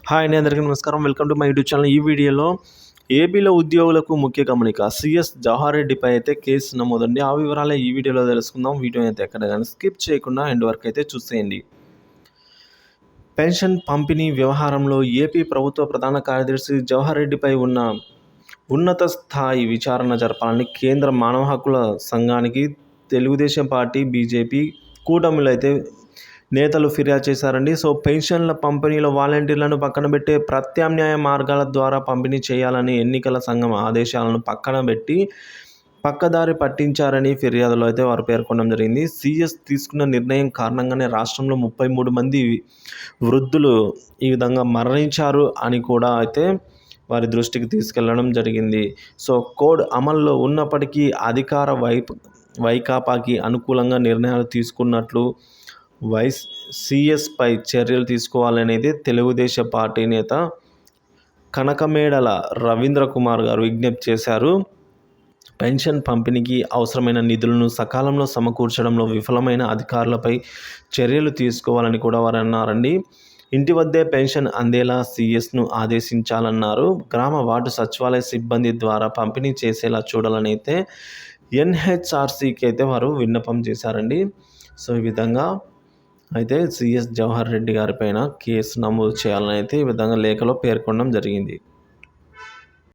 Hi అండి, అందరికీ నమస్కారం. Welcome to my YouTube channel. ఈ వీడియోలో ఏపీలో ఉద్యోగులకు ముఖ్య గమనిక సీఎస్ జవహర్ రెడ్డిపై అయితే కేసు నమోదండి. ఆ వివరాలే ఈ వీడియోలో తెలుసుకుందాం. వీడియో అయితే ఎక్కడ కానీ స్కిప్ చేయకుండా ఎండ్ వరకు అయితే చూసేయండి. పెన్షన్ పంపిణీ వ్యవహారంలో ఏపీ ప్రభుత్వ ప్రధాన కార్యదర్శి జవహర్ రెడ్డిపై ఉన్నత స్థాయి విచారణ జరపాలని కేంద్ర మానవ హక్కుల సంఘానికి తెలుగుదేశం పార్టీ, బీజేపీ కూటమిలు అయితే నేతలు ఫిర్యాదు చేశారండి. పెన్షన్ల పంపిణీలో వాలంటీర్లను పక్కన పెట్టే ప్రత్యామ్నాయ మార్గాల ద్వారా పంపిణీ చేయాలని ఎన్నికల సంఘం ఆదేశాలను పక్కన పెట్టి పక్కదారి పట్టించారని ఫిర్యాదులో అయితే వారు పేర్కొనడం జరిగింది. సీఎస్ తీసుకున్న నిర్ణయం కారణంగానే రాష్ట్రంలో 33 మంది వృద్ధులు ఈ విధంగా మరణించారు అని కూడా అయితే వారి దృష్టికి తీసుకెళ్లడం జరిగింది. కోడ్ అమల్లో ఉన్నప్పటికీ అధికార వైకాపాకి అనుకూలంగా నిర్ణయాలు తీసుకున్నట్లు సీఎస్పై చర్యలు తీసుకోవాలనేది తెలుగుదేశం పార్టీ నేత కనకమేడల రవీంద్ర కుమార్ గారు విజ్ఞప్తి చేశారు. పెన్షన్ పంపిణీకి అవసరమైన నిధులను సకాలంలో సమకూర్చడంలో విఫలమైన అధికారులపై చర్యలు తీసుకోవాలని కూడా వారు అన్నారండి. ఇంటి వద్దే పెన్షన్ అందేలా సీఎస్ను ఆదేశించాలన్నారు. గ్రామ వార్డు సచివాలయ సిబ్బంది ద్వారా పంపిణీ చేసేలా చూడాలని అయితే ఎన్హెచ్ఆర్సీకి అయితే వారు విన్నపం చేశారండి. ఈ విధంగా అయితే సీఎస్ జవహర్ రెడ్డి గారిపైన కేసు నమోదు చేయాలని అయితే ఈ విధంగా లేఖలో పేర్కొనడం జరిగింది.